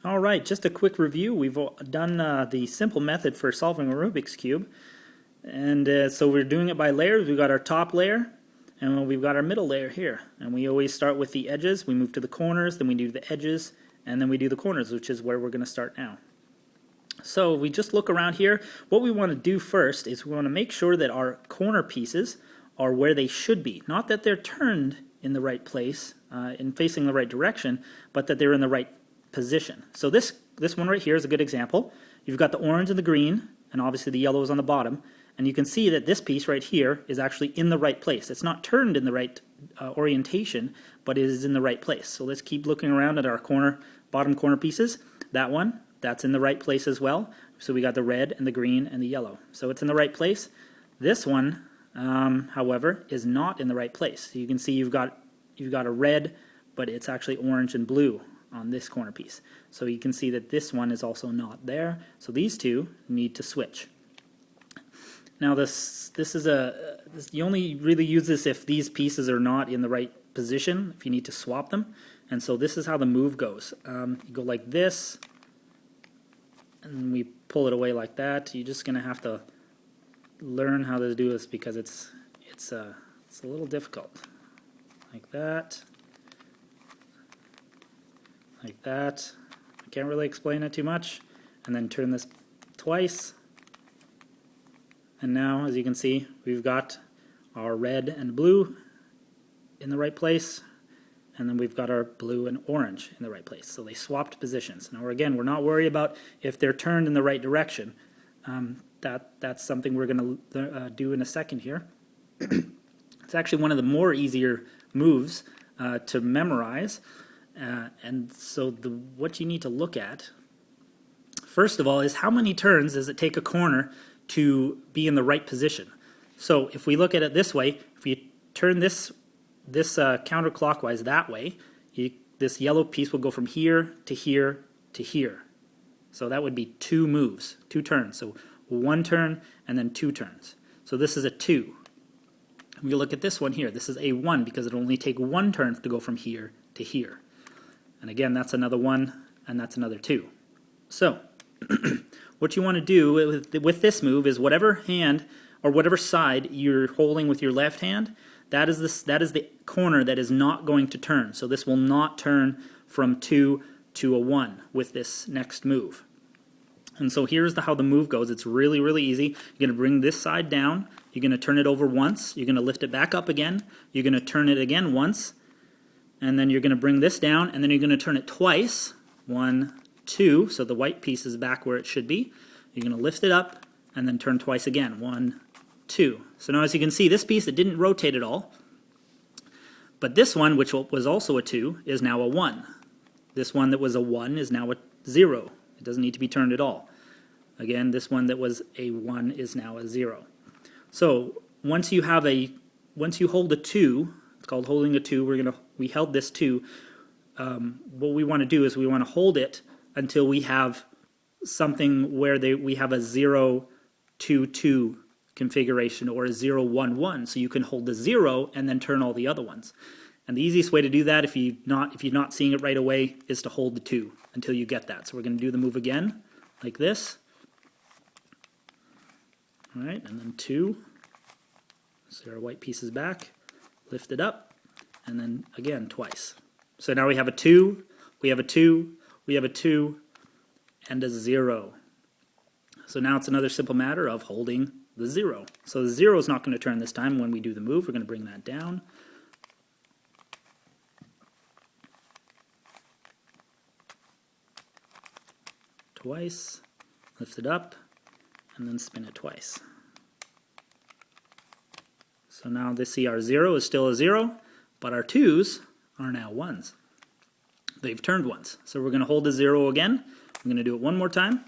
All right, just a quick review. We've done the simple method for solving a Rubik's Cube. And so we're doing it by layers. We've got our top layer, and we've got our middle layer here. And we always start with the edges. We move to the corners, then we do the edges, and then we do the corners, which is where we're going to start now. So we just look around here. What we want to do first is we want to make sure that our corner pieces are where they should be. Not that they're turned in the right place, in facing the right direction, but that they're in the right position. So this one right here is a good example. You've got the orange and the green, and obviously the yellow is on the bottom, and you can see that this piece right here is actually in the right place. It's not turned in the right orientation, but it is in the right place. So let's keep looking around at our bottom corner pieces. That one, that's in the right place as well. So we got the red and the green and the yellow. So it's in the right place. This one, however, is not in the right place. So you can see you've got a red, but it's actually orange and blue on this corner piece. So you can see that this one is also not there. So these two need to switch. Now you only really use this if these pieces are not in the right position, if you need to swap them. And so this is how the move goes. You go like this, and we pull it away like that. You're just going to have to learn how to do this because it's a little difficult. Like that. Like that. I can't really explain it too much. And then turn this twice. And now, as you can see, we've got our red and blue in the right place. And then we've got our blue and orange in the right place. So they swapped positions. Now, again, we're not worried about if they're turned in the right direction. That's something we're going to do in a second here. It's actually one of the more easier moves to memorize. And so what you need to look at, first of all, is how many turns does it take a corner to be in the right position. So if we look at it this way, if you turn this counterclockwise that way, this yellow piece will go from here to here to here. So that would be 2 moves, 2 turns. So 1 turn and then 2 turns. So this is a 2. We look at this one here. This is a 1 because it'll only take 1 turn to go from here to here. And again, that's another 1, and that's another 2. So what you want to do with this move is whatever hand or whatever side you're holding with your left hand, that is the corner that is not going to turn. So this will not turn from 2 to a 1 with this next move. And so here's how the move goes. It's really, really easy. You're going to bring this side down. You're going to turn it over once. You're going to lift it back up again. You're going to turn it again once. And then you're going to bring this down, and then you're going to turn it twice. 1, 2, so the white piece is back where it should be. You're going to lift it up, and then turn twice again. 1, 2. So now as you can see, this piece, it didn't rotate at all. But this one, which was also a 2, is now a 1. This one that was a 1 is now a 0. It doesn't need to be turned at all. Again, this one that was a 1 is now a 0. So once you hold a 2, it's called holding a 2. We held this 2. What we want to do is we want to hold it until we have something where we have a 0, 2, 2 configuration or a 0, 1, 1. So you can hold the 0 and then turn all the other ones. And the easiest way to do that, if you're not seeing it right away, is to hold the 2 until you get that. So we're going to do the move again, like this. All right, and then 2. So our white piece is back. Lift it up, and then again twice. So now we have a 2, we have a 2, we have a 2, and a 0. So now it's another simple matter of holding the 0. So the 0 is not going to turn this time when we do the move. We're going to bring that down. Twice, lift it up, and then spin it twice. So now see our 0 is still a 0, but our 2s are now 1s. They've turned once. So we're going to hold the 0 again. I'm going to do it one more time.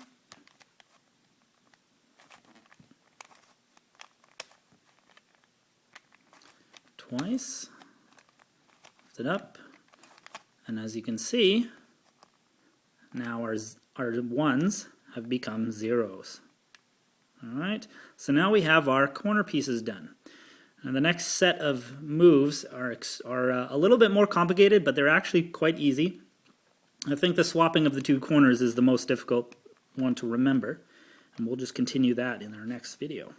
Twice. Lift it up. And as you can see, now our 1s have become 0s. All right. So now we have our corner pieces done. And the next set of moves are a little bit more complicated, but they're actually quite easy. I think the swapping of the two corners is the most difficult one to remember, and we'll just continue that in our next video.